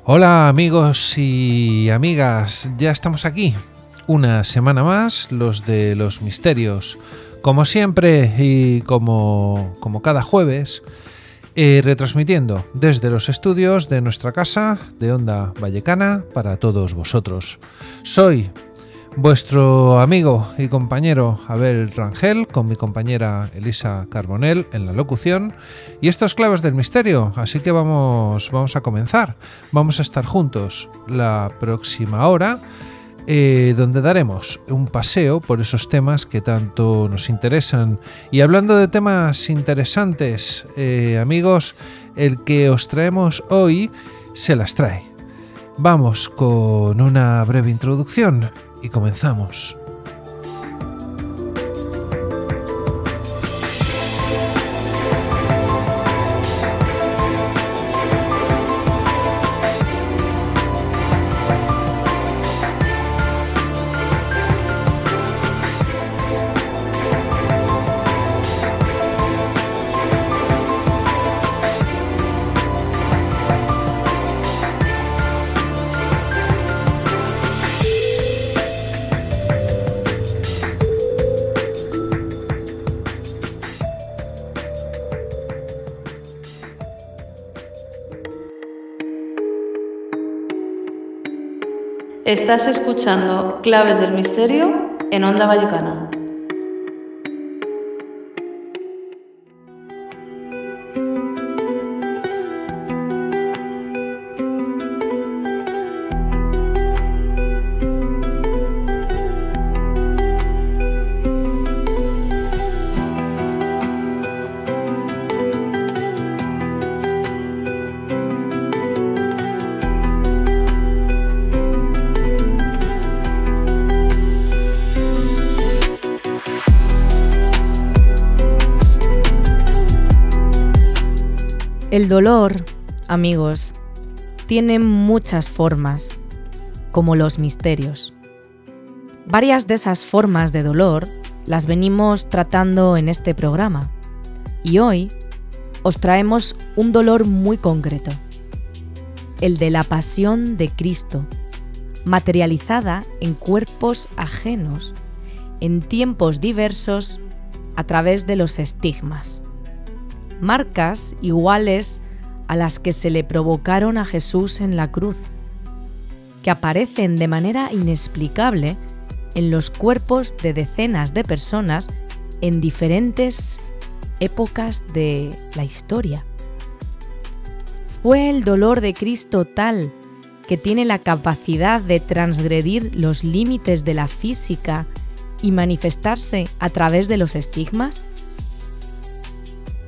Hola amigos y amigas, ya estamos aquí, una semana más, los de los misterios, como siempre y como cada jueves, retransmitiendo desde los estudios de nuestra casa de Onda Vallecana para todos vosotros. Soy vuestro amigo y compañero Abel Rangel, con mi compañera Elisa Carbonell en la locución, y esto es Claves del Misterio, así que vamos a comenzar. Vamos a estar juntos la próxima hora, donde daremos un paseo por esos temas que tanto nos interesan. Y hablando de temas interesantes, amigos, el que os traemos hoy se las trae. Vamos con una breve introducción y comenzamos. Estás escuchando Claves del Misterio en Onda Vallecana. El dolor, amigos, tiene muchas formas, como los misterios. Varias de esas formas de dolor las venimos tratando en este programa, y hoy os traemos un dolor muy concreto, el de la pasión de Cristo, materializada en cuerpos ajenos, en tiempos diversos, a través de los estigmas. Marcas iguales a las que se le provocaron a Jesús en la cruz, que aparecen de manera inexplicable en los cuerpos de decenas de personas en diferentes épocas de la historia. Fue el dolor de Cristo tal que tiene la capacidad de transgredir los límites de la física y manifestarse a través de los estigmas.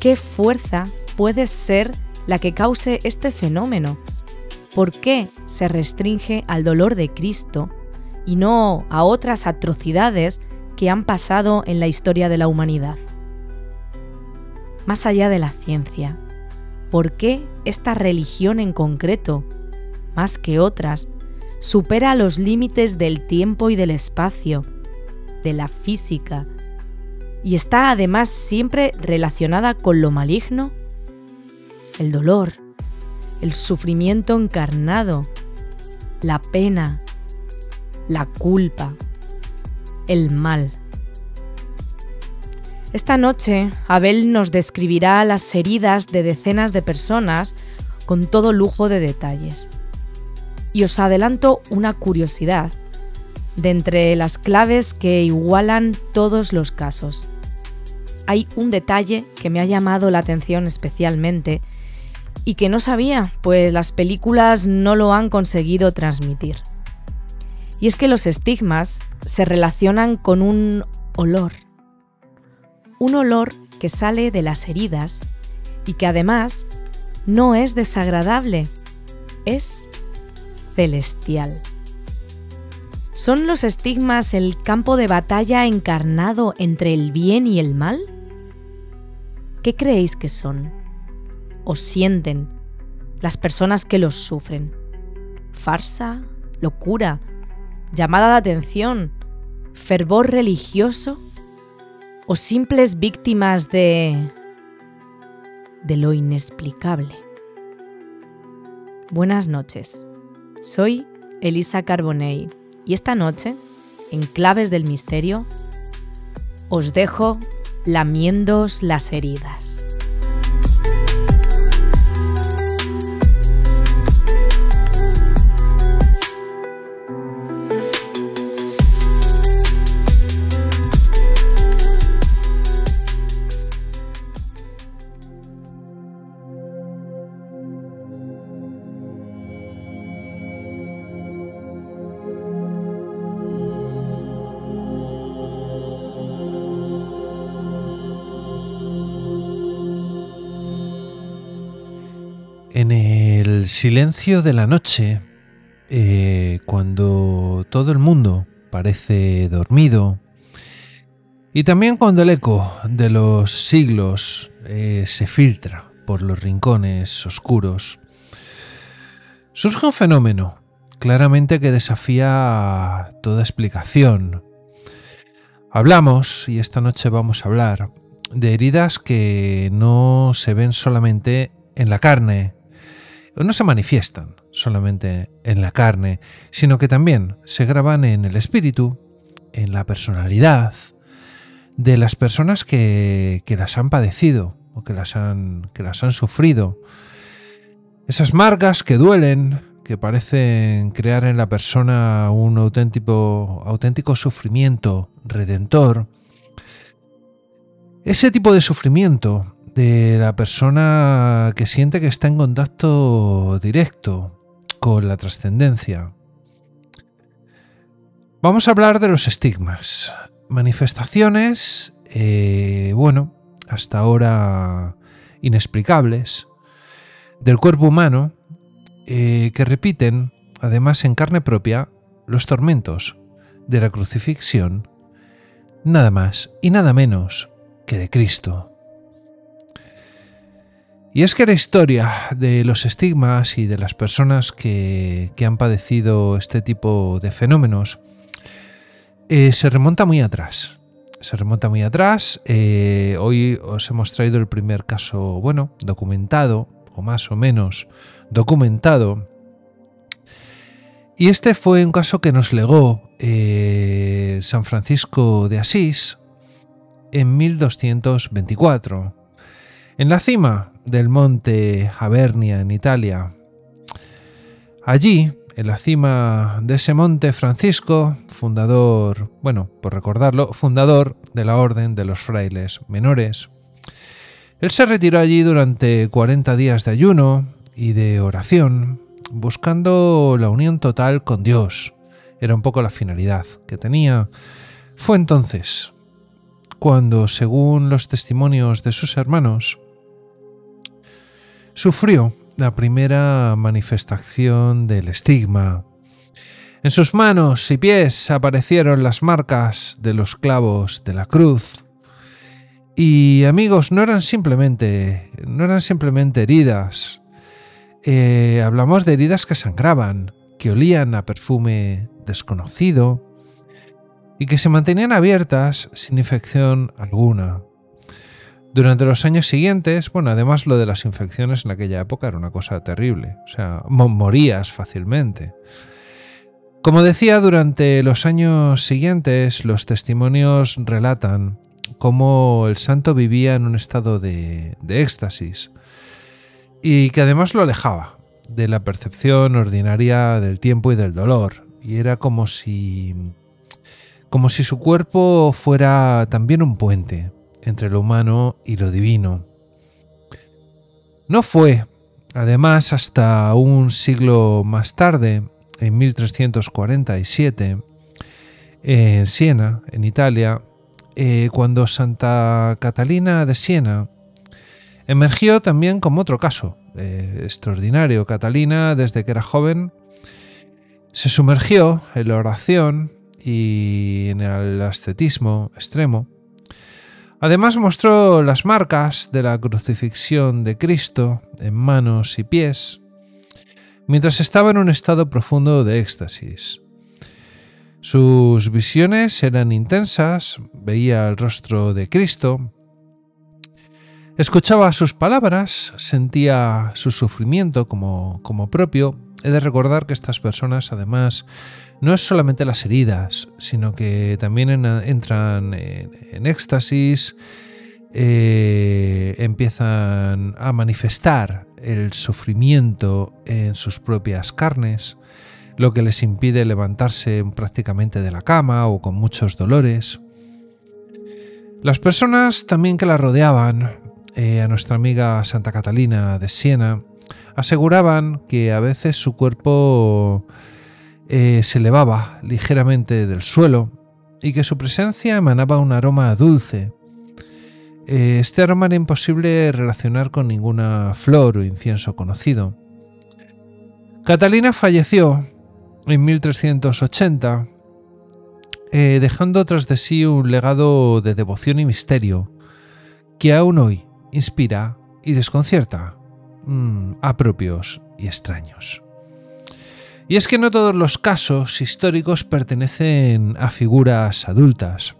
¿Qué fuerza puede ser la que cause este fenómeno? ¿Por qué se restringe al dolor de Cristo y no a otras atrocidades que han pasado en la historia de la humanidad? Más allá de la ciencia, ¿por qué esta religión en concreto, más que otras, supera los límites del tiempo y del espacio, de la física, y está además siempre relacionada con lo maligno? El dolor, el sufrimiento encarnado, la pena, la culpa, el mal. Esta noche, Abel nos describirá las heridas de decenas de personas con todo lujo de detalles. Y os adelanto una curiosidad de entre las claves que igualan todos los casos. Hay un detalle que me ha llamado la atención especialmente y que no sabía, pues las películas no lo han conseguido transmitir. Y es que los estigmas se relacionan con un olor que sale de las heridas y que además no es desagradable, es celestial. ¿Son los estigmas el campo de batalla encarnado entre el bien y el mal? ¿Qué creéis que son? ¿O sienten las personas que los sufren? ¿Farsa? ¿Locura? ¿Llamada de atención? ¿Fervor religioso? ¿O simples víctimas de lo inexplicable? Buenas noches. Soy Elisa Carbonell y esta noche, en Claves del Misterio, os dejo lamiéndoos las heridas. En el silencio de la noche, cuando todo el mundo parece dormido, y también cuando el eco de los siglos se filtra por los rincones oscuros, surge un fenómeno claramente que desafía toda explicación. Hablamos, y esta noche vamos a hablar, de heridas que no se ven solamente en la carne, no se manifiestan solamente en la carne, sino que también se graban en el espíritu, en la personalidad de las personas que las han padecido o que las han sufrido. Esas marcas que duelen, que parecen crear en la persona un auténtico sufrimiento redentor. Ese tipo de sufrimiento de la persona que siente que está en contacto directo con la trascendencia. Vamos a hablar de los estigmas, manifestaciones, hasta ahora inexplicables, del cuerpo humano, que repiten, además en carne propia, los tormentos de la crucifixión, nada más y nada menos que de Cristo. Y es que la historia de los estigmas y de las personas que han padecido este tipo de fenómenos se remonta muy atrás. Hoy os hemos traído el primer caso, documentado, o más o menos documentado. Y este fue un caso que nos legó San Francisco de Asís en 1224. En la cima del monte Avernia, en Italia. Allí, en la cima de ese monte, Francisco, fundador de la Orden de los Frailes Menores, él se retiró allí durante 40 días de ayuno y de oración, buscando la unión total con Dios. Era un poco la finalidad que tenía. Fue entonces cuando, según los testimonios de sus hermanos, sufrió la primera manifestación del estigma. En sus manos y pies aparecieron las marcas de los clavos de la cruz. Y amigos, no eran simplemente heridas. Hablamos de heridas que sangraban, que olían a perfume desconocido y que se mantenían abiertas sin infección alguna. Durante los años siguientes, además lo de las infecciones en aquella época era una cosa terrible, o sea, morías fácilmente. Como decía, durante los años siguientes los testimonios relatan cómo el santo vivía en un estado de éxtasis y que además lo alejaba de la percepción ordinaria del tiempo y del dolor, y era como si su cuerpo fuera también un puente entre lo humano y lo divino. No fue, además, hasta un siglo más tarde, en 1347, en Siena, en Italia, cuando Santa Catalina de Siena emergió también como otro caso extraordinario. Catalina, desde que era joven, se sumergió en la oración y en el ascetismo extremo. Además mostró las marcas de la crucifixión de Cristo en manos y pies, mientras estaba en un estado profundo de éxtasis. Sus visiones eran intensas, veía el rostro de Cristo, escuchaba sus palabras, sentía su sufrimiento como propio He de recordar que estas personas, además, no es solamente las heridas, sino que también entran en éxtasis, empiezan a manifestar el sufrimiento en sus propias carnes, lo que les impide levantarse prácticamente de la cama o con muchos dolores. Las personas también que la rodeaban, a nuestra amiga Santa Catalina de Siena, aseguraban que a veces su cuerpo se elevaba ligeramente del suelo y que su presencia emanaba un aroma dulce. Este aroma era imposible relacionar con ninguna flor o incienso conocido. Catalina falleció en 1380, dejando tras de sí un legado de devoción y misterio que aún hoy inspira y desconcierta a propios y extraños. Y es que no todos los casos históricos pertenecen a figuras adultas.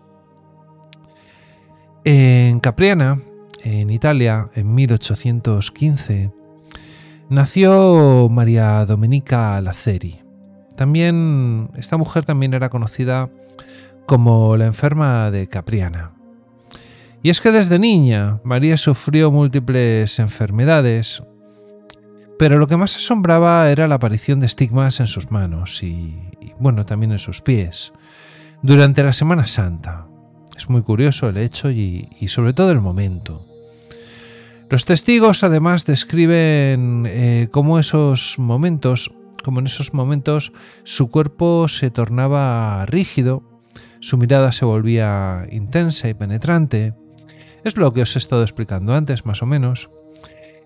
En Capriana, en Italia, en 1815, nació María Domenica Lazzeri. Esta mujer también era conocida como la enferma de Capriana. Y es que desde niña María sufrió múltiples enfermedades, pero lo que más asombraba era la aparición de estigmas en sus manos y también en sus pies durante la Semana Santa. Es muy curioso el hecho y sobre todo el momento. Los testigos además describen cómo en esos momentos su cuerpo se tornaba rígido, su mirada se volvía intensa y penetrante. Es lo que os he estado explicando antes, más o menos.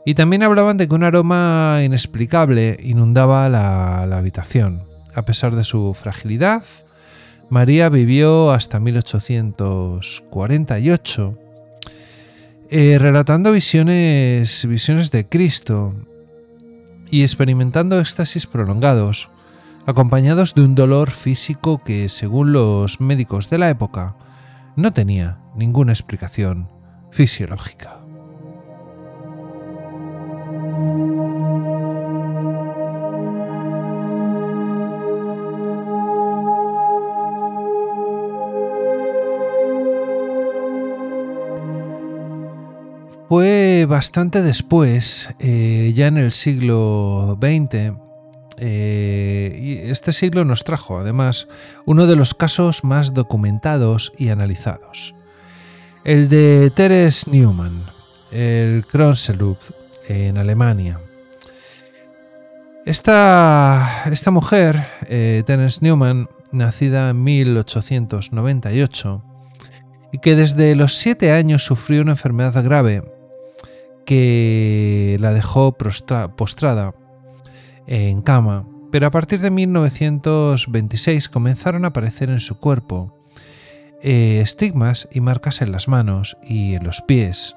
Y también hablaban de que un aroma inexplicable inundaba la habitación. A pesar de su fragilidad, María vivió hasta 1848, relatando visiones de Cristo y experimentando éxtasis prolongados, acompañados de un dolor físico que, según los médicos de la época, no tenía ninguna explicación fisiológica. Fue bastante después, ya en el siglo XX, y este siglo nos trajo, además, uno de los casos más documentados y analizados. El de Therese Neumann, el Kronselup, en Alemania. Esta mujer, Therese Neumann, nacida en 1898, y que desde los 7 años sufrió una enfermedad grave que la dejó postrada en cama, pero a partir de 1926 comenzaron a aparecer en su cuerpo estigmas y marcas en las manos y en los pies.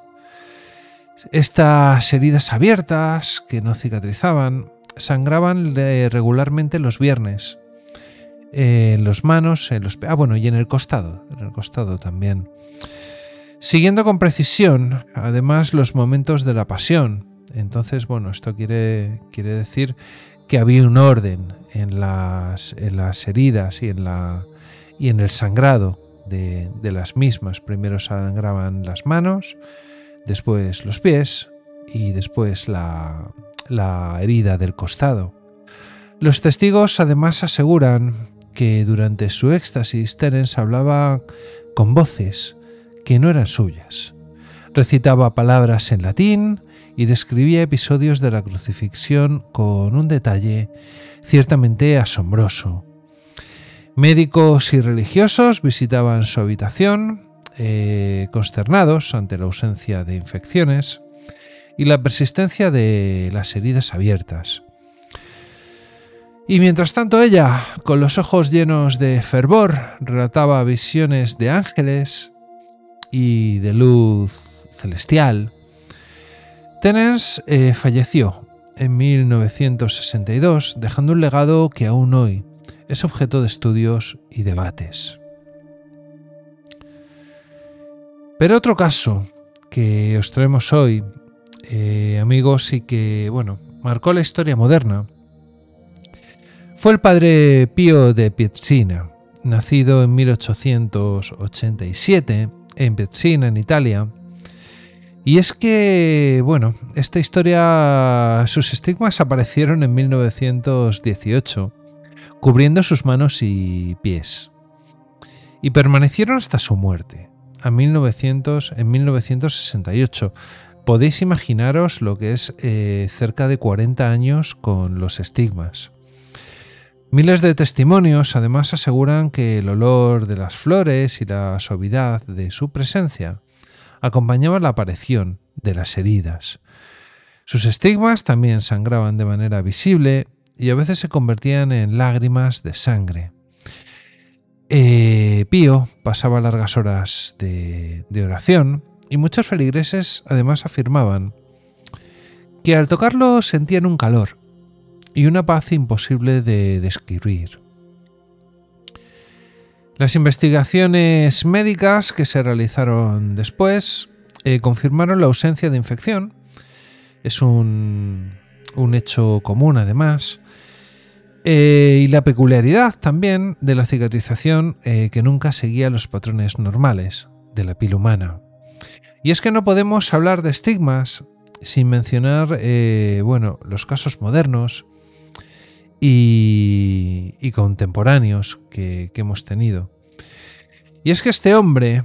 Estas heridas abiertas, que no cicatrizaban, sangraban regularmente los viernes, en las manos, y en el costado también. Siguiendo con precisión, además, los momentos de la pasión. Entonces, esto quiere decir que había un orden en las heridas y en el sangrado de las mismas. Primero sangraban las manos, después los pies y después la herida del costado. Los testigos además aseguran que durante su éxtasis Terence hablaba con voces que no eran suyas. Recitaba palabras en latín y describía episodios de la crucifixión con un detalle ciertamente asombroso. Médicos y religiosos visitaban su habitación, consternados ante la ausencia de infecciones y la persistencia de las heridas abiertas. Y mientras tanto ella, con los ojos llenos de fervor, relataba visiones de ángeles y de luz celestial. Terence falleció en 1962, dejando un legado que aún hoy es objeto de estudios y debates. Pero otro caso que os traemos hoy, amigos, y que marcó la historia moderna, Fue el padre Pío de Pietrelcina, nacido en 1887 en Pietrelcina, en Italia. Y es que, bueno, esta historia, sus estigmas aparecieron en 1918, cubriendo sus manos y pies. Y permanecieron hasta su muerte, en 1968. Podéis imaginaros lo que es cerca de 40 años con los estigmas. Miles de testimonios además aseguran que el olor de las flores y la suavidad de su presencia acompañaban la aparición de las heridas. Sus estigmas también sangraban de manera visible y a veces se convertían en lágrimas de sangre. Pío pasaba largas horas de oración y muchos feligreses además afirmaban que al tocarlo sentían un calor y una paz imposible de describir. Las investigaciones médicas que se realizaron después confirmaron la ausencia de infección. Es un hecho común además. Y la peculiaridad también de la cicatrización que nunca seguía los patrones normales de la piel humana. Y es que no podemos hablar de estigmas sin mencionar los casos modernos y contemporáneos que hemos tenido. Y es que este hombre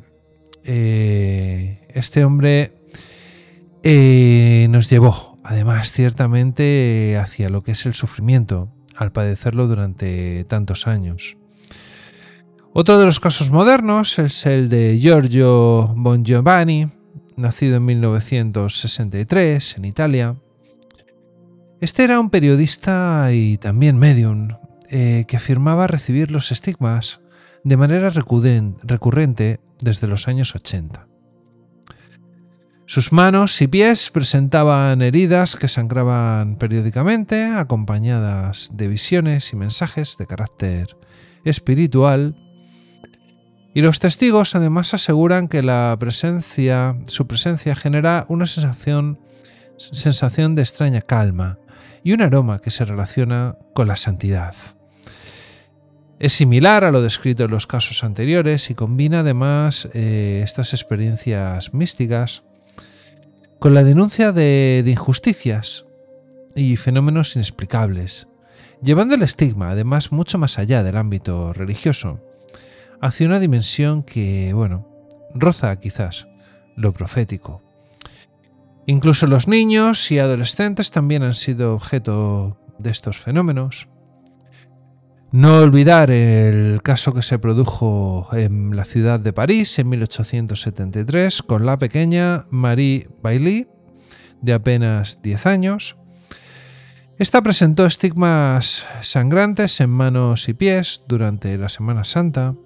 nos llevó, además, ciertamente hacia lo que es el sufrimiento, al padecerlo durante tantos años. Otro de los casos modernos es el de Giorgio Bongiovanni, nacido en 1963 en Italia. Este era un periodista y también médium que afirmaba recibir los estigmas de manera recurrente desde los años 80. Sus manos y pies presentaban heridas que sangraban periódicamente, acompañadas de visiones y mensajes de carácter espiritual. Y los testigos además aseguran que su presencia genera una sensación de extraña calma y un aroma que se relaciona con la santidad. Es similar a lo descrito en los casos anteriores y combina además estas experiencias místicas con la denuncia de injusticias y fenómenos inexplicables, llevando el estigma además mucho más allá del ámbito religioso, hacia una dimensión que, roza quizás lo profético. Incluso los niños y adolescentes también han sido objeto de estos fenómenos. No olvidar el caso que se produjo en la ciudad de París en 1873 con la pequeña Marie Bailly, de apenas 10 años. Esta presentó estigmas sangrantes en manos y pies durante la Semana Santa.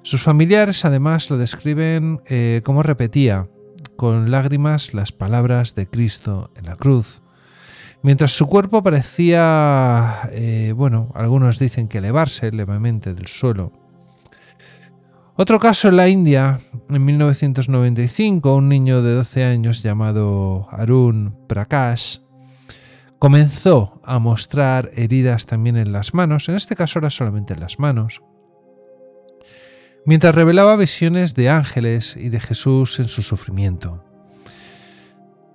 Sus familiares además lo describen como repetía con lágrimas las palabras de Cristo en la cruz, mientras su cuerpo parecía, algunos dicen que elevarse levemente del suelo. Otro caso en la India, en 1995, un niño de 12 años llamado Arun Prakash comenzó a mostrar heridas también en las manos, en este caso era solamente en las manos, mientras revelaba visiones de ángeles y de Jesús en su sufrimiento.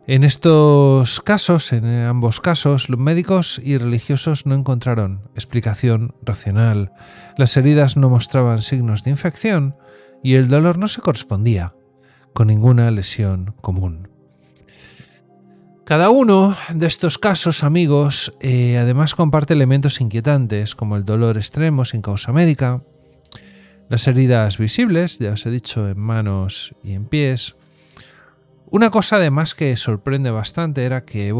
En estos casos, en ambos casos, los médicos y religiosos no encontraron explicación racional. Las heridas no mostraban signos de infección y el dolor no se correspondía con ninguna lesión común. Cada uno de estos casos, amigos, además comparte elementos inquietantes como el dolor extremo sin causa médica, las heridas visibles, ya os he dicho, en manos y en pies. Una cosa además que sorprende bastante era que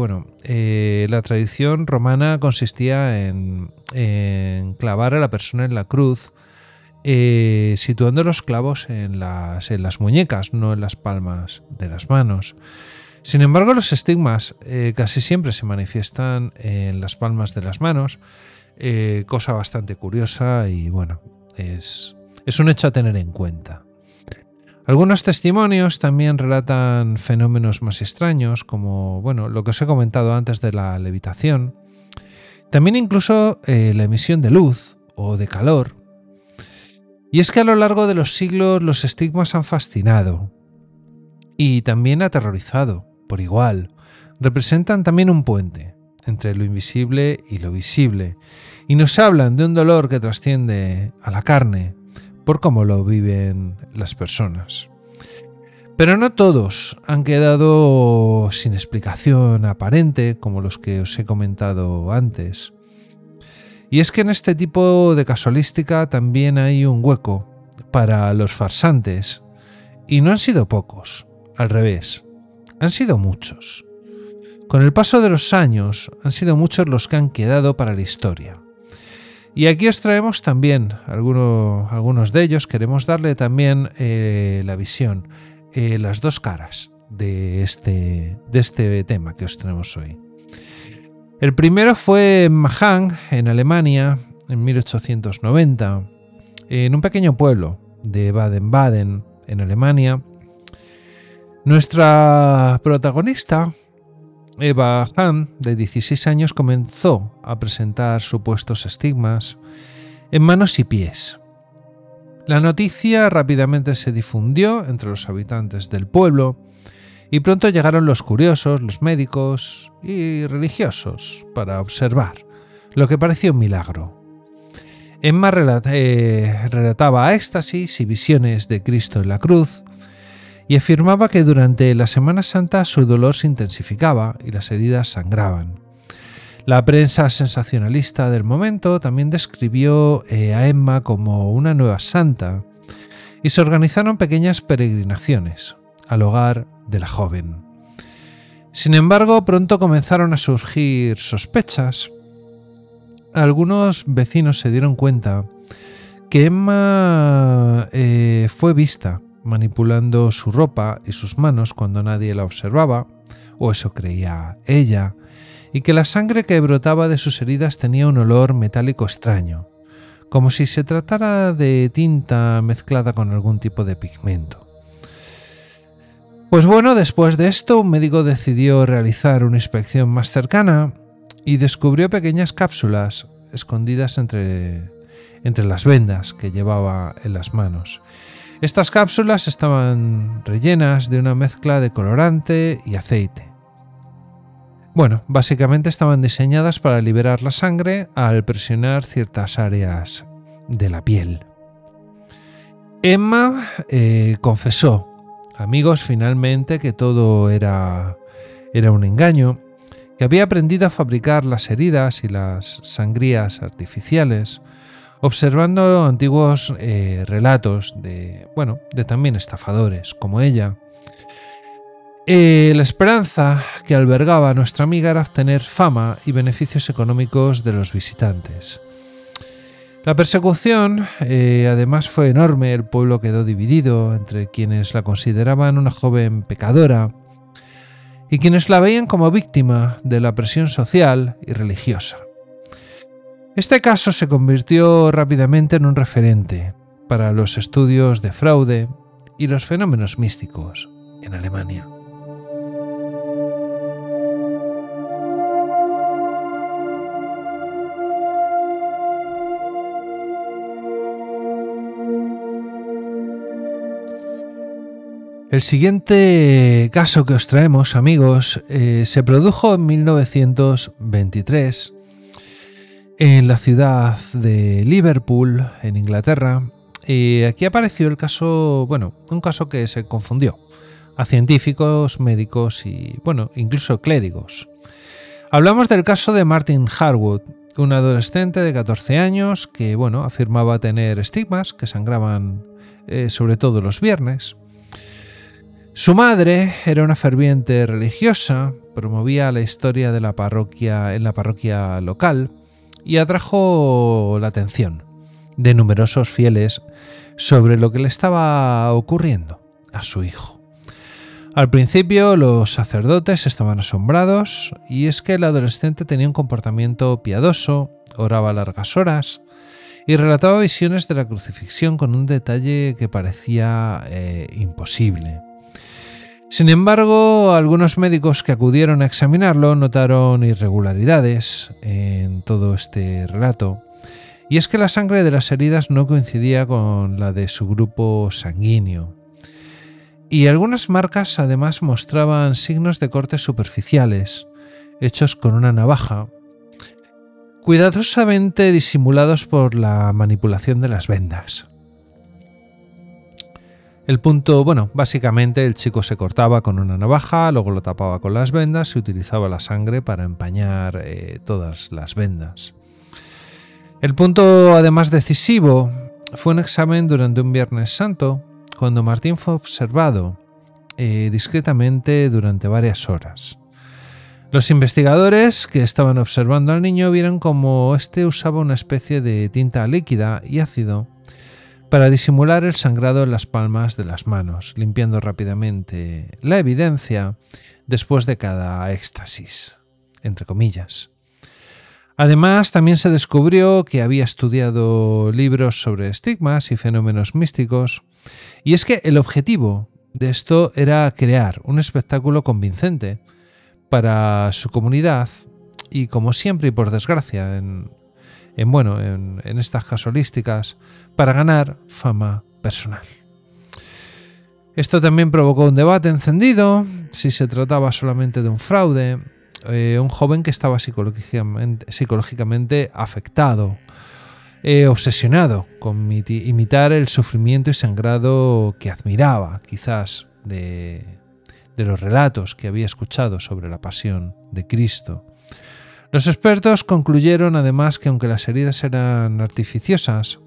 la tradición romana consistía en clavar a la persona en la cruz, situando los clavos en las muñecas, no en las palmas de las manos. Sin embargo, los estigmas casi siempre se manifiestan en las palmas de las manos, cosa bastante curiosa y es un hecho a tener en cuenta. Algunos testimonios también relatan fenómenos más extraños, como lo que os he comentado antes de la levitación, También incluso la emisión de luz o de calor. Y es que a lo largo de los siglos los estigmas han fascinado y también aterrorizado por igual. Representan también un puente entre lo invisible y lo visible y nos hablan de un dolor que trasciende a la carne por cómo lo viven las personas. Pero no todos han quedado sin explicación aparente, como los que os he comentado antes. Y es que en este tipo de casualística también hay un hueco para los farsantes, y no han sido pocos, al revés, han sido muchos. Con el paso de los años han sido muchos los que han quedado para la historia. Y aquí os traemos también algunos de ellos, queremos darle también la visión, las dos caras de este tema que os tenemos hoy. El primero fue en Mahang, en Alemania, en 1890, en un pequeño pueblo de Baden-Baden, en Alemania. Nuestra protagonista, Eva Hahn, de 16 años, comenzó a presentar supuestos estigmas en manos y pies. La noticia rápidamente se difundió entre los habitantes del pueblo y pronto llegaron los curiosos, los médicos y religiosos para observar lo que parecía un milagro. Emma relataba éxtasis y visiones de Cristo en la cruz y afirmaba que durante la Semana Santa su dolor se intensificaba y las heridas sangraban. La prensa sensacionalista del momento también describió a Emma como una nueva santa y se organizaron pequeñas peregrinaciones al hogar de la joven. Sin embargo, pronto comenzaron a surgir sospechas. Algunos vecinos se dieron cuenta que Emma fue vista manipulando su ropa y sus manos cuando nadie la observaba, o eso creía ella, y que la sangre que brotaba de sus heridas tenía un olor metálico extraño, como si se tratara de tinta mezclada con algún tipo de pigmento. Pues bueno, después de esto, un médico decidió realizar una inspección más cercana y descubrió pequeñas cápsulas escondidas entre las vendas que llevaba en las manos. Estas cápsulas estaban rellenas de una mezcla de colorante y aceite. Bueno, básicamente estaban diseñadas para liberar la sangre al presionar ciertas áreas de la piel. Emma confesó, amigos, finalmente, que todo era un engaño, que había aprendido a fabricar las heridas y las sangrías artificiales, observando antiguos relatos de también estafadores como ella. La esperanza que albergaba a nuestra amiga era obtener fama y beneficios económicos de los visitantes. La persecución además fue enorme, el pueblo quedó dividido entre quienes la consideraban una joven pecadora y quienes la veían como víctima de la presión social y religiosa. Este caso se convirtió rápidamente en un referente para los estudios de fraude y los fenómenos místicos en Alemania. El siguiente caso que os traemos, amigos, se produjo en 1923 en la ciudad de Liverpool, en Inglaterra. Aquí apareció el caso, un caso que se confundió a científicos, médicos y, incluso clérigos. Hablamos del caso de Martin Harwood, un adolescente de 14 años que, afirmaba tener estigmas que sangraban sobre todo los viernes. Su madre era una ferviente religiosa, promovía la historia de la parroquia en la parroquia local y atrajo la atención de numerosos fieles sobre lo que le estaba ocurriendo a su hijo. Al principio los sacerdotes estaban asombrados, y es que el adolescente tenía un comportamiento piadoso, oraba largas horas y relataba visiones de la crucifixión con un detalle que parecía imposible. Sin embargo, algunos médicos que acudieron a examinarlo notaron irregularidades en todo este relato, y es que la sangre de las heridas no coincidía con la de su grupo sanguíneo. Y algunas marcas además mostraban signos de cortes superficiales, hechos con una navaja, cuidadosamente disimulados por la manipulación de las vendas. El punto, básicamente el chico se cortaba con una navaja, luego lo tapaba con las vendas y utilizaba la sangre para empañar todas las vendas. El punto, además decisivo, fue un examen durante un Viernes Santo, cuando Martín fue observado discretamente durante varias horas. Los investigadores que estaban observando al niño vieron como éste usaba una especie de tinta líquida y ácido para disimular el sangrado en las palmas de las manos, limpiando rápidamente la evidencia después de cada éxtasis, entre comillas. Además, también se descubrió que había estudiado libros sobre estigmas y fenómenos místicos, y es que el objetivo de esto era crear un espectáculo convincente para su comunidad y, como siempre y por desgracia en estas casualísticas, para ganar fama personal. Esto también provocó un debate encendido si se trataba solamente de un fraude, un joven que estaba psicológicamente afectado, obsesionado con imitar el sufrimiento y sangrado que admiraba, quizás, de los relatos que había escuchado sobre la pasión de Cristo. Los expertos concluyeron además que aunque las heridas eran artificiosas,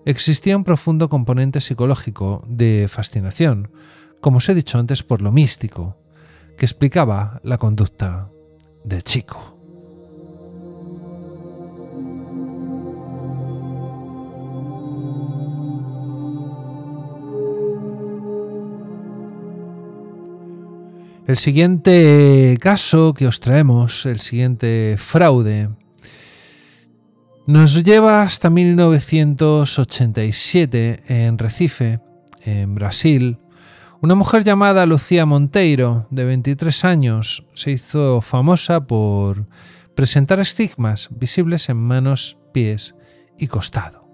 existía un profundo componente psicológico de fascinación, como os he dicho antes, por lo místico, que explicaba la conducta del chico. El siguiente caso que os traemos, el siguiente fraude, nos lleva hasta 1987 en Recife, en Brasil. Una mujer llamada Lucía Monteiro, de 23 años, se hizo famosa por presentar estigmas visibles en manos, pies y costado.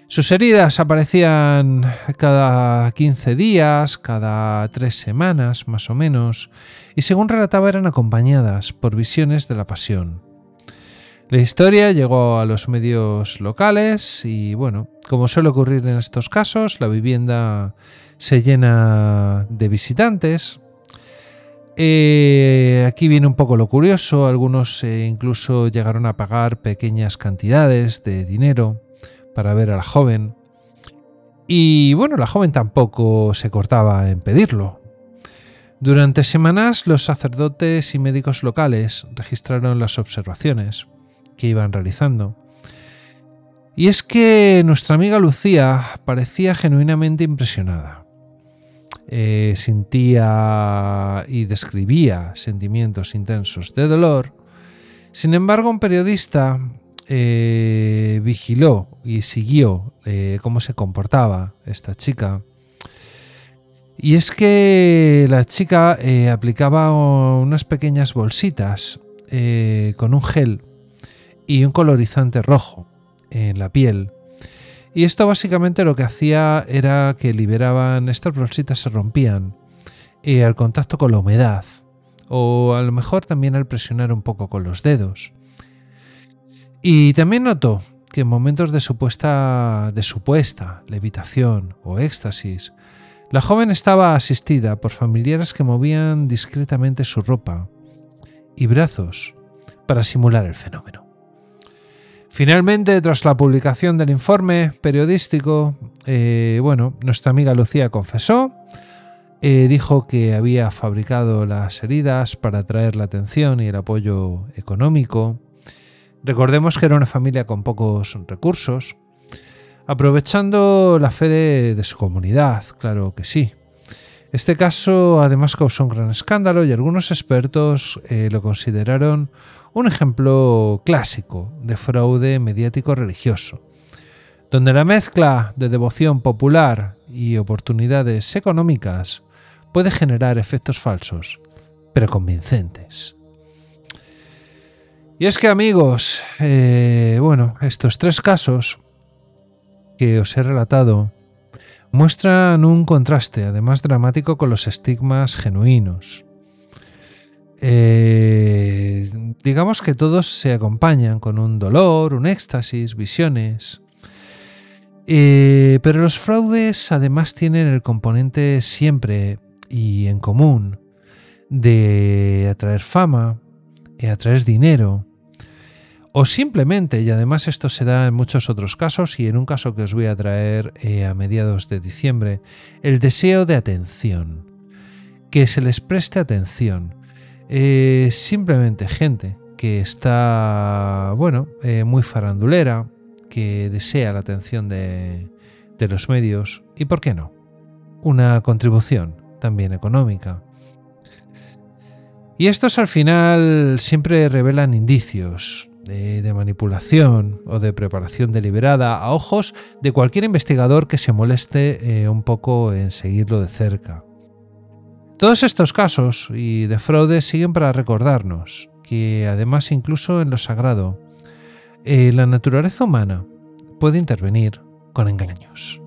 Sus heridas aparecían cada 15 días, cada 3 semanas más o menos, y según relataba eran acompañadas por visiones de la pasión. La historia llegó a los medios locales y, como suele ocurrir en estos casos, la vivienda se llena de visitantes. Aquí viene un poco lo curioso, algunos incluso llegaron a pagar pequeñas cantidades de dinero para ver a la joven. Y la joven tampoco se cortaba en pedirlo. Durante semanas los sacerdotes y médicos locales registraron las observaciones que iban realizando. Y es que nuestra amiga Lucía parecía genuinamente impresionada. Sentía y describía sentimientos intensos de dolor. Sin embargo, un periodista vigiló y siguió cómo se comportaba esta chica. Y es que la chica aplicaba unas pequeñas bolsitas con un gel y un colorizante rojo en la piel. Y esto básicamente lo que hacía era que liberaban, estas bolsitas se rompían al contacto con la humedad, o a lo mejor también al presionar un poco con los dedos. Y también notó que en momentos de supuesta levitación o éxtasis, la joven estaba asistida por familiares que movían discretamente su ropa y brazos para simular el fenómeno. Finalmente, tras la publicación del informe periodístico, nuestra amiga Lucía confesó, dijo que había fabricado las heridas para atraer la atención y el apoyo económico. Recordemos que era una familia con pocos recursos, aprovechando la fe de su comunidad, claro que sí. Este caso además causó un gran escándalo y algunos expertos lo consideraron un ejemplo clásico de fraude mediático religioso, donde la mezcla de devoción popular y oportunidades económicas puede generar efectos falsos, pero convincentes. Y es que, amigos, estos 3 casos que os he relatado muestran un contraste, además dramático, con los estigmas genuinos. Digamos que todos se acompañan con un dolor, un éxtasis, visiones. Pero los fraudes además tienen el componente siempre y en común de atraer fama, atraer dinero, o simplemente, y además esto se da en muchos otros casos y en un caso que os voy a traer a mediados de diciembre, el deseo de atención, que se les preste atención. Simplemente gente que está, muy farandulera, que desea la atención de los medios y, ¿por qué no?, una contribución también económica. Y estos al final siempre revelan indicios de manipulación o de preparación deliberada a ojos de cualquier investigador que se moleste un poco en seguirlo de cerca. Todos estos casos y de fraude siguen para recordarnos que además incluso en lo sagrado la naturaleza humana puede intervenir con engaños.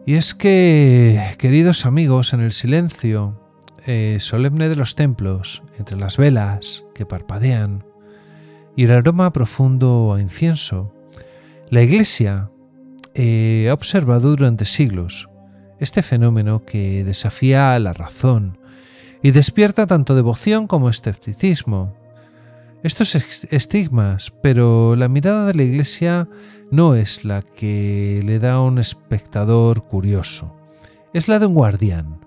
Y es que, queridos amigos, en el silencio solemne de los templos, entre las velas que parpadean y el aroma profundo a incienso, la Iglesia ha observado durante siglos este fenómeno que desafía la razón y despierta tanto devoción como escepticismo. Estos estigmas, pero la mirada de la Iglesia no es la que le da a un espectador curioso, es la de un guardián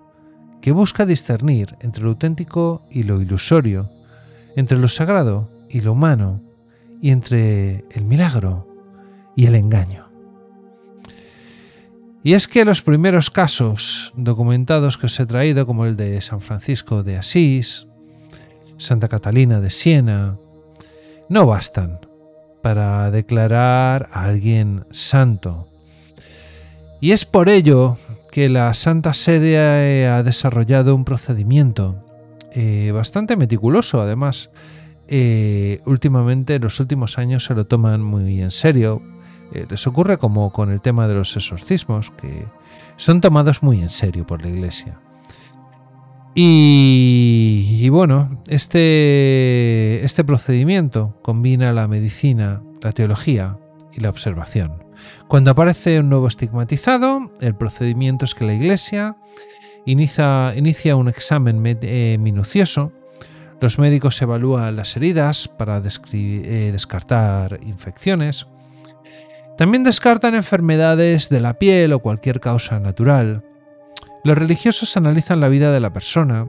que busca discernir entre lo auténtico y lo ilusorio, entre lo sagrado y lo humano, y entre el milagro y el engaño. Y es que los primeros casos documentados que os he traído, como el de San Francisco de Asís, Santa Catalina de Siena, no bastan para declarar a alguien santo. Y es por ello que la Santa Sede ha desarrollado un procedimiento bastante meticuloso. Además, últimamente, en los últimos años, se lo toman muy en serio. Les ocurre como con el tema de los exorcismos, que son tomados muy en serio por la Iglesia. Y bueno, este procedimiento combina la medicina, la teología y la observación. Cuando aparece un nuevo estigmatizado, el procedimiento es que la Iglesia inicia un examen minucioso. Los médicos evalúan las heridas para descartar infecciones. También descartan enfermedades de la piel o cualquier causa natural. Los religiosos analizan la vida de la persona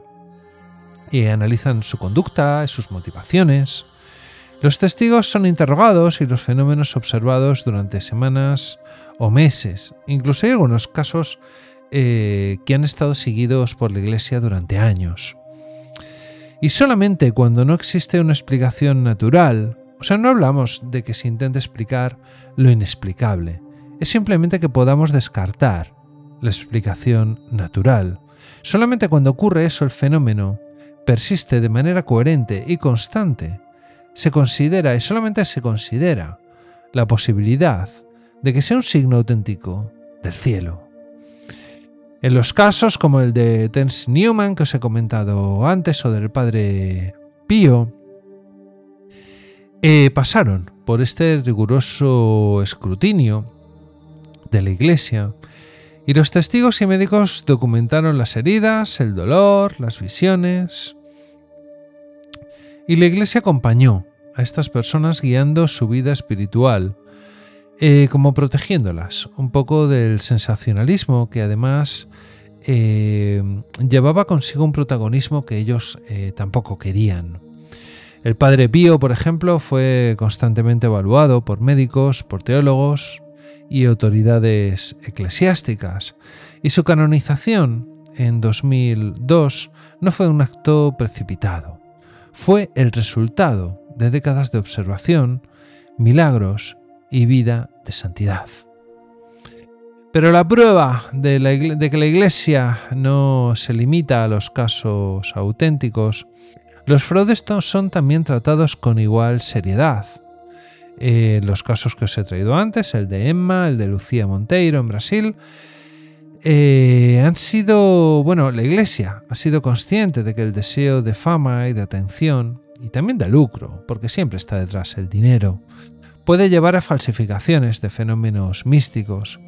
y analizan su conducta, sus motivaciones. Los testigos son interrogados y los fenómenos observados durante semanas o meses. Incluso hay algunos casos que han estado seguidos por la Iglesia durante años. Y solamente cuando no existe una explicación natural, o sea, no hablamos de que se intente explicar lo inexplicable, es simplemente que podamos descartar la explicación natural. Solamente cuando ocurre eso, el fenómeno persiste de manera coherente y constante, se considera, y solamente se considera, la posibilidad de que sea un signo auténtico del cielo. En los casos como el de Terence Newman, que os he comentado antes, o del Padre Pío, pasaron por este riguroso escrutinio de la Iglesia, y los testigos y médicos documentaron las heridas, el dolor, las visiones. Y la Iglesia acompañó a estas personas guiando su vida espiritual, como protegiéndolas un poco del sensacionalismo que además llevaba consigo un protagonismo que ellos tampoco querían. El Padre Pío, por ejemplo, fue constantemente evaluado por médicos, por teólogos, y autoridades eclesiásticas, y su canonización en 2002 no fue un acto precipitado, fue el resultado de décadas de observación, milagros y vida de santidad. Pero la prueba de que la Iglesia no se limita a los casos auténticos, los fraudes son también tratados con igual seriedad. Los casos que os he traído antes, el de Emma, el de Lucía Monteiro en Brasil, la Iglesia ha sido consciente de que el deseo de fama y de atención, y también de lucro, porque siempre está detrás el dinero, puede llevar a falsificaciones de fenómenos místicos.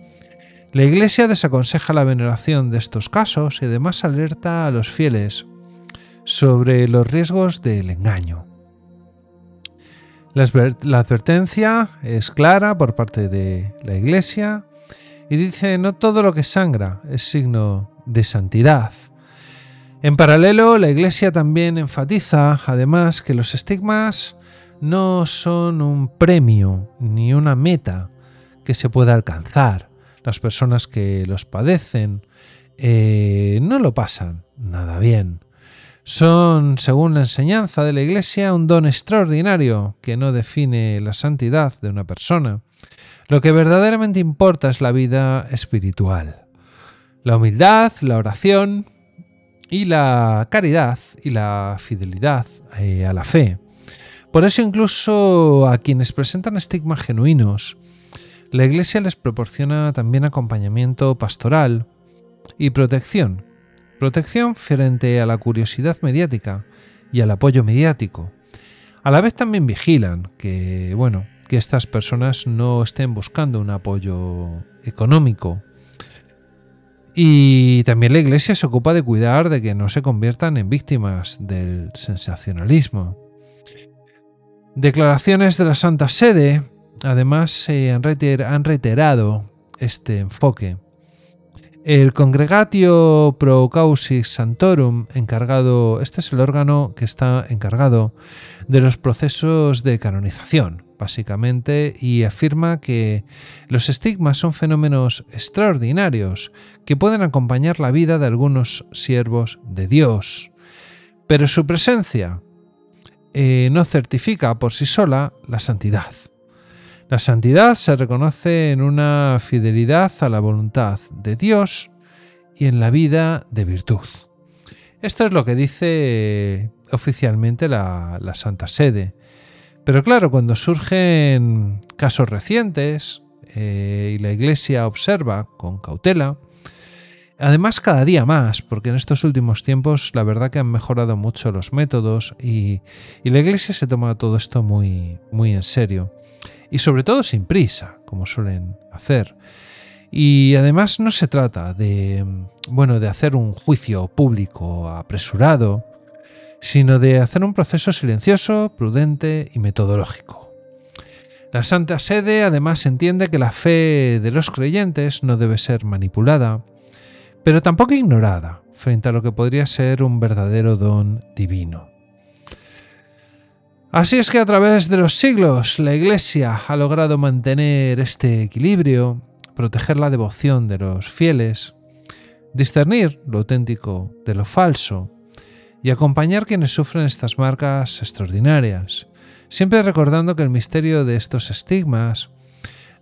La Iglesia desaconseja la veneración de estos casos y además alerta a los fieles sobre los riesgos del engaño. La advertencia es clara por parte de la Iglesia y dice: no todo lo que sangra es signo de santidad. En paralelo, la Iglesia también enfatiza, además, que los estigmas no son un premio ni una meta que se pueda alcanzar. Las personas que los padecen no lo pasan nada bien. Son, según la enseñanza de la Iglesia, un don extraordinario que no define la santidad de una persona. Lo que verdaderamente importa es la vida espiritual, la humildad, la oración y la caridad y la fidelidad a la fe. Por eso incluso a quienes presentan estigmas genuinos, la Iglesia les proporciona también acompañamiento pastoral y protección. Protección frente a la curiosidad mediática y al apoyo mediático. A la vez también vigilan que estas personas no estén buscando un apoyo económico. Y también la Iglesia se ocupa de cuidar de que no se conviertan en víctimas del sensacionalismo. Declaraciones de la Santa Sede además han reiterado este enfoque. El Congregatio Pro Causis Sanctorum, este es el órgano que está encargado de los procesos de canonización, básicamente, y afirma que los estigmas son fenómenos extraordinarios que pueden acompañar la vida de algunos siervos de Dios, pero su presencia no certifica por sí sola la santidad. La santidad se reconoce en una fidelidad a la voluntad de Dios y en la vida de virtud. Esto es lo que dice oficialmente la Santa Sede. Pero claro, cuando surgen casos recientes y la Iglesia observa con cautela, además cada día más, porque en estos últimos tiempos la verdad que han mejorado mucho los métodos y la Iglesia se toma todo esto muy, muy en serio. Y sobre todo sin prisa, como suelen hacer. Y además no se trata de hacer un juicio público apresurado, sino de hacer un proceso silencioso, prudente y metodológico. La Santa Sede además entiende que la fe de los creyentes no debe ser manipulada, pero tampoco ignorada, frente a lo que podría ser un verdadero don divino. Así es que a través de los siglos la Iglesia ha logrado mantener este equilibrio, proteger la devoción de los fieles, discernir lo auténtico de lo falso y acompañar a quienes sufren estas marcas extraordinarias, siempre recordando que el misterio de estos estigmas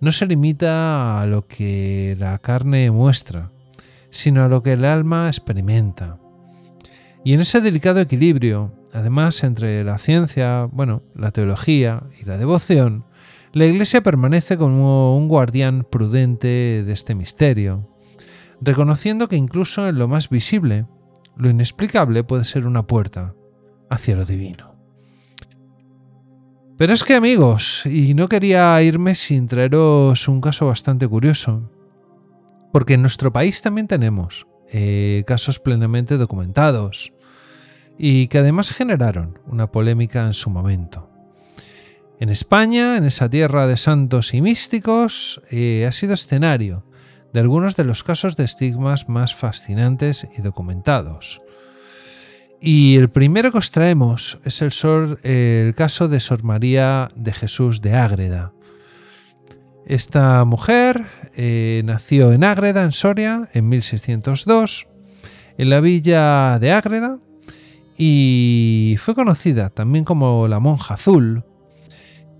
no se limita a lo que la carne muestra, sino a lo que el alma experimenta. Y en ese delicado equilibrio, además, entre la ciencia, la teología y la devoción, la Iglesia permanece como un guardián prudente de este misterio, reconociendo que incluso en lo más visible, lo inexplicable puede ser una puerta hacia lo divino. Pero es que, amigos, y no quería irme sin traeros un caso bastante curioso, porque en nuestro país también tenemos casos plenamente documentados y que además generaron una polémica en su momento. En España, en esa tierra de santos y místicos, ha sido escenario de algunos de los casos de estigmas más fascinantes y documentados. Y el primero que os traemos es el caso de Sor María de Jesús de Ágreda. Esta mujer nació en Ágreda, en Soria, en 1602, en la villa de Ágreda, y fue conocida también como la monja azul.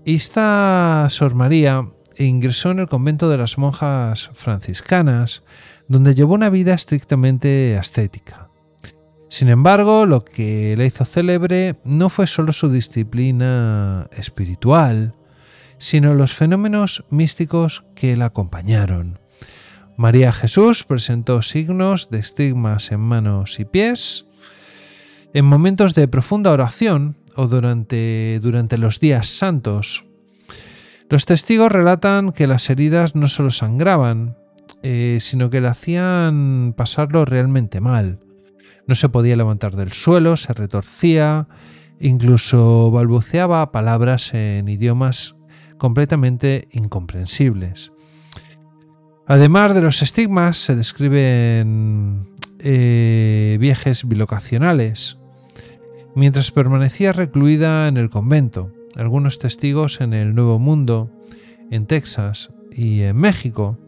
Esta Sor María ingresó en el convento de las monjas franciscanas, donde llevó una vida estrictamente ascética. Sin embargo, lo que la hizo célebre no fue solo su disciplina espiritual, sino los fenómenos místicos que la acompañaron. María Jesús presentó signos de estigmas en manos y pies en momentos de profunda oración o durante los días santos. Los testigos relatan que las heridas no solo sangraban, sino que le hacían pasarlo realmente mal. No se podía levantar del suelo, se retorcía, incluso balbuceaba palabras en idiomas completamente incomprensibles. Además de los estigmas, se describen viajes bilocacionales. Mientras permanecía recluida en el convento, algunos testigos en el Nuevo Mundo, en Texas y en México,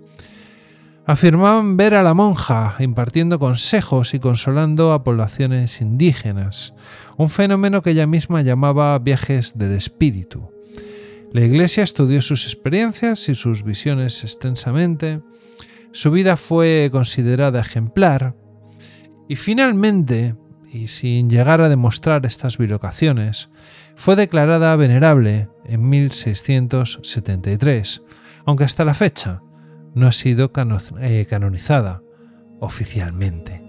afirmaban ver a la monja impartiendo consejos y consolando a poblaciones indígenas, un fenómeno que ella misma llamaba viajes del espíritu. La Iglesia estudió sus experiencias y sus visiones extensamente, su vida fue considerada ejemplar y finalmente, y sin llegar a demostrar estas bilocaciones, fue declarada venerable en 1673, aunque hasta la fecha no ha sido canonizada oficialmente.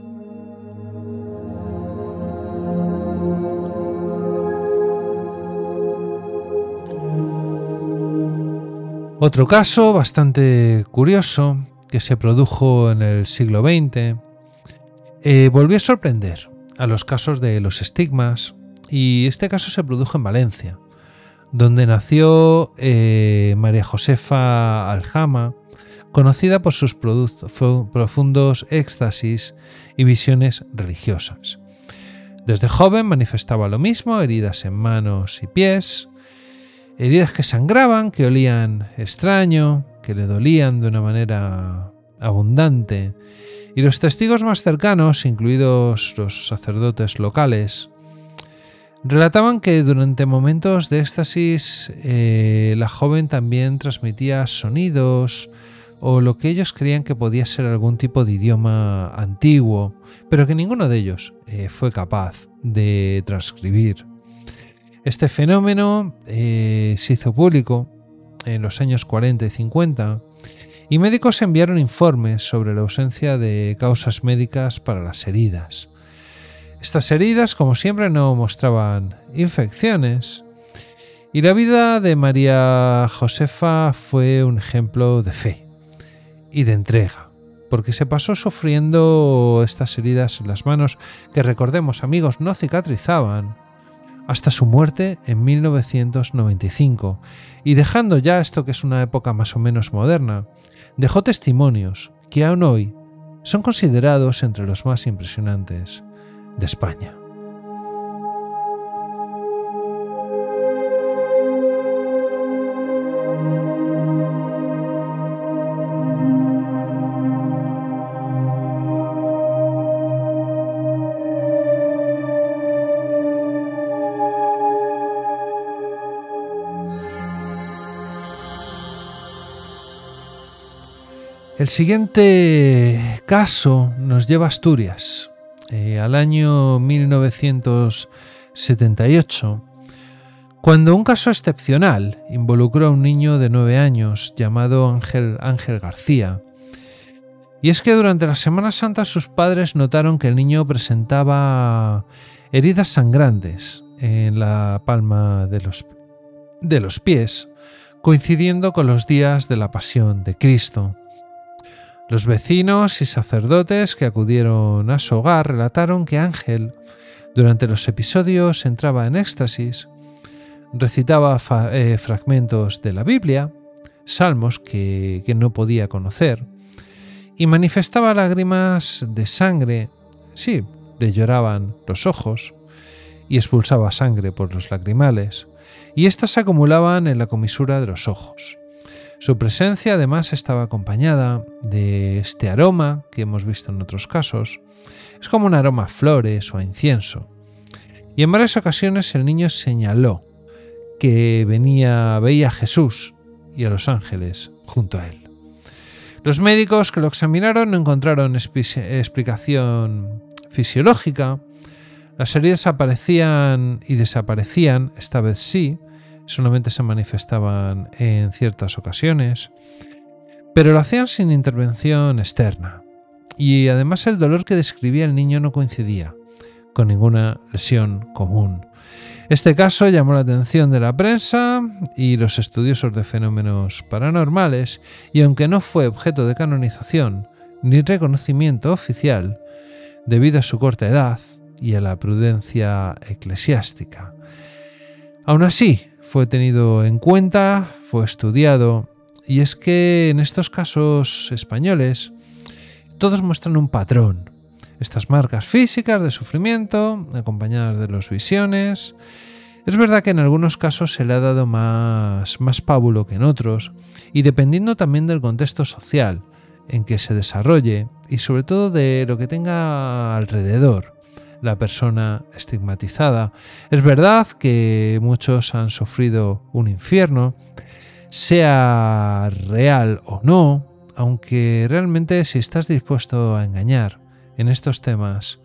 Otro caso bastante curioso que se produjo en el siglo XX volvió a sorprender a los casos de los estigmas, y este caso se produjo en Valencia, donde nació María Josefa Aljama, conocida por sus profundos éxtasis y visiones religiosas. Desde joven manifestaba lo mismo: heridas en manos y pies, heridas que sangraban, que olían extraño, que le dolían de una manera abundante, y los testigos más cercanos, incluidos los sacerdotes locales, relataban que durante momentos de éxtasis la joven también transmitía sonidos o lo que ellos creían que podía ser algún tipo de idioma antiguo, pero que ninguno de ellos fue capaz de transcribir. Este fenómeno se hizo público en los años 40 y 50, y médicos enviaron informes sobre la ausencia de causas médicas para las heridas. Estas heridas, como siempre, no mostraban infecciones, y la vida de María Josefa fue un ejemplo de fe y de entrega, porque se pasó sufriendo estas heridas en las manos, que, recordemos, amigos, no cicatrizaban, hasta su muerte en 1995, y dejando ya esto, que es una época más o menos moderna, dejó testimonios que aún hoy son considerados entre los más impresionantes de España. El siguiente caso nos lleva a Asturias, al año 1978, cuando un caso excepcional involucró a un niño de 9 años llamado Ángel García. Y es que durante la Semana Santa sus padres notaron que el niño presentaba heridas sangrantes en la palma de los pies, coincidiendo con los días de la Pasión de Cristo. Los vecinos y sacerdotes que acudieron a su hogar relataron que Ángel, durante los episodios, entraba en éxtasis, recitaba fragmentos de la Biblia, salmos que no podía conocer, y manifestaba lágrimas de sangre. Sí, le lloraban los ojos y expulsaba sangre por los lagrimales, y éstas se acumulaban en la comisura de los ojos. Su presencia además estaba acompañada de este aroma que hemos visto en otros casos. Es como un aroma a flores o a incienso. Y en varias ocasiones el niño señaló que veía a Jesús y a los ángeles junto a él. Los médicos que lo examinaron no encontraron explicación fisiológica. Las heridas aparecían y desaparecían, esta vez sí, solamente se manifestaban en ciertas ocasiones, pero lo hacían sin intervención externa. Y además el dolor que describía el niño no coincidía con ninguna lesión común. Este caso llamó la atención de la prensa y los estudiosos de fenómenos paranormales, y aunque no fue objeto de canonización ni reconocimiento oficial, debido a su corta edad y a la prudencia eclesiástica. Aún así, fue tenido en cuenta, fue estudiado, y es que en estos casos españoles todos muestran un patrón. Estas marcas físicas de sufrimiento, acompañadas de las visiones. Es verdad que en algunos casos se le ha dado más pábulo que en otros, y dependiendo también del contexto social en que se desarrolle y sobre todo de lo que tenga alrededor la persona estigmatizada. Es verdad que muchos han sufrido un infierno, sea real o no, aunque realmente si estás dispuesto a engañar en estos temas,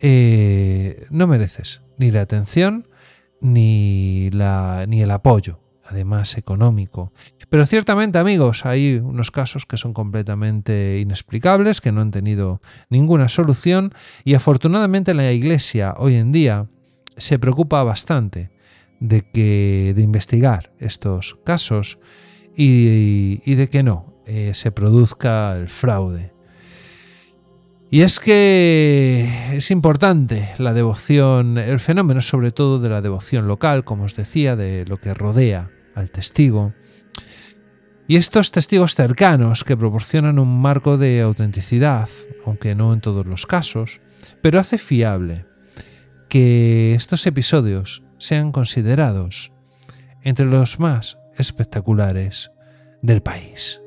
no mereces ni la atención ni el apoyo, además económico. Pero ciertamente, amigos, hay unos casos que son completamente inexplicables, que no han tenido ninguna solución, y afortunadamente la Iglesia hoy en día se preocupa bastante de investigar estos casos y de que no se produzca el fraude. Y es que es importante la devoción, el fenómeno sobre todo de la devoción local, como os decía, de lo que rodea al testigo. Y estos testigos cercanos que proporcionan un marco de autenticidad, aunque no en todos los casos, pero hace fiable que estos episodios sean considerados entre los más espectaculares del país.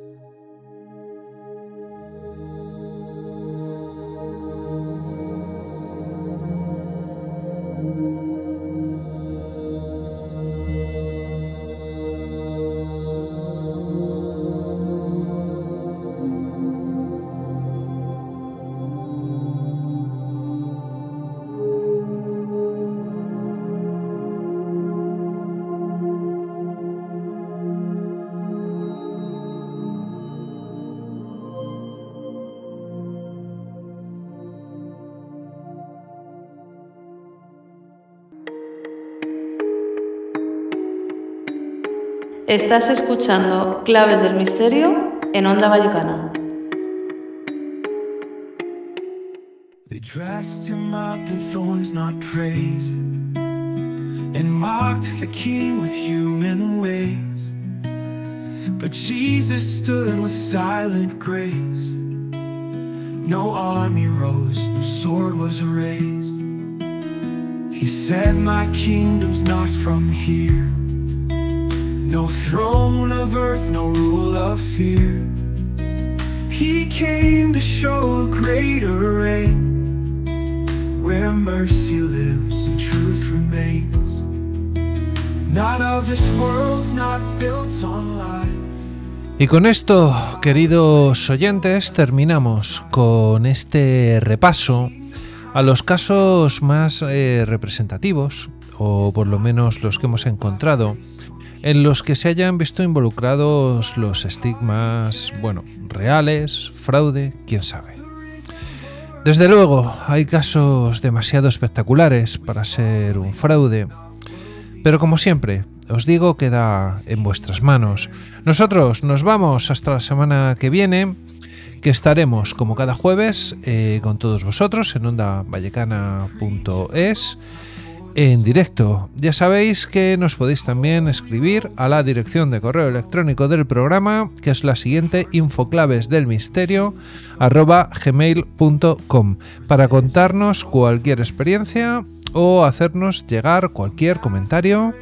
Estás escuchando Claves del Misterio en Onda Vallecana. They dressed him up in thorns, not praise, and mocked the king with human ways. But Jesus stood with silent grace. No army rose, no sword was raised. He said, my kingdom's not from here. No throne of earth, no rule of fear. He came to show a greater reign, where mercy lives and truth remains. Not of this world, not built on lies. Y con esto, queridos oyentes, terminamos con este repaso a los casos más representativos, o por lo menos los que hemos encontrado, en los que se hayan visto involucrados los estigmas, reales, fraude, quién sabe. Desde luego, hay casos demasiado espectaculares para ser un fraude, pero como siempre, os digo, queda en vuestras manos. Nosotros nos vamos hasta la semana que viene, que estaremos como cada jueves con todos vosotros en ondavallecana.es en directo. Ya sabéis que nos podéis también escribir a la dirección de correo electrónico del programa, que es la siguiente: infoclavesdelmisterio@gmail.com, para contarnos cualquier experiencia o hacernos llegar cualquier comentario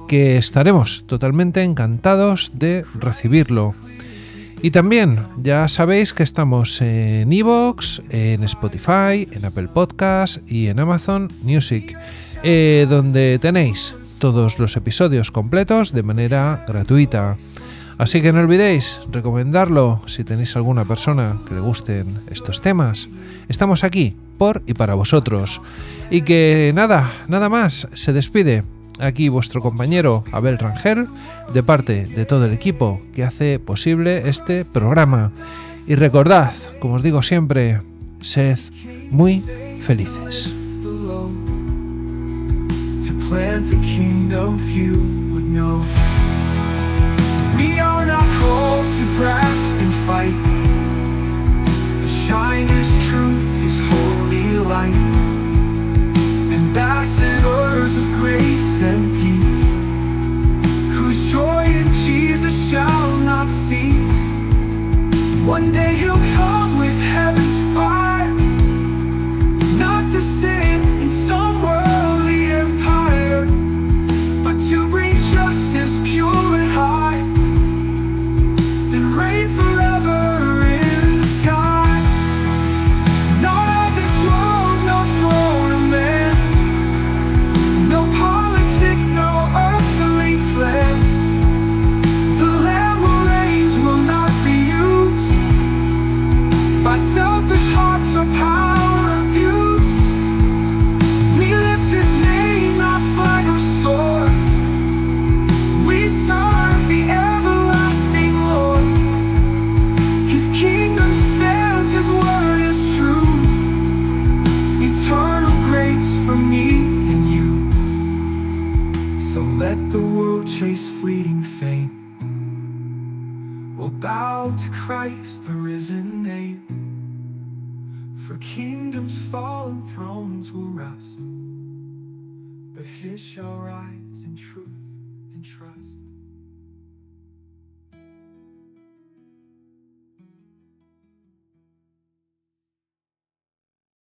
que estaremos totalmente encantados de recibirlo. Y también ya sabéis que estamos en iVoox, en Spotify, en Apple Podcast y en Amazon Music, donde tenéis todos los episodios completos de manera gratuita. Así que no olvidéis recomendarlo si tenéis alguna persona que le gusten estos temas. Estamos aquí por y para vosotros. Y que nada más, se despide aquí vuestro compañero Abel Rangel, de parte de todo el equipo que hace posible este programa. Y recordad, como os digo siempre, sed muy felices. Plant a kingdom few would know. We are not called to grasp and fight, but shine His truth, His holy light. Ambassadors of grace and peace, whose joy in Jesus shall not cease. One day He'll come with heaven's fire, not to sit in some worldly empire, but to bring justice pure and high, and reign forever in the sky. Not of this world, no throne of man, no politic, no earthly plan. The Lamb who reigns will not be used by selfish hearts or power abused. We lift His name, not flag or sword. We serve the everlasting Lord. His kingdom stands, His word is true. Eternal grace for me and you. So let the world chase fleeting fame, we'll bow to Christ, the risen name. For kingdoms fall and thrones will rust, but His shall rise in truth and trust.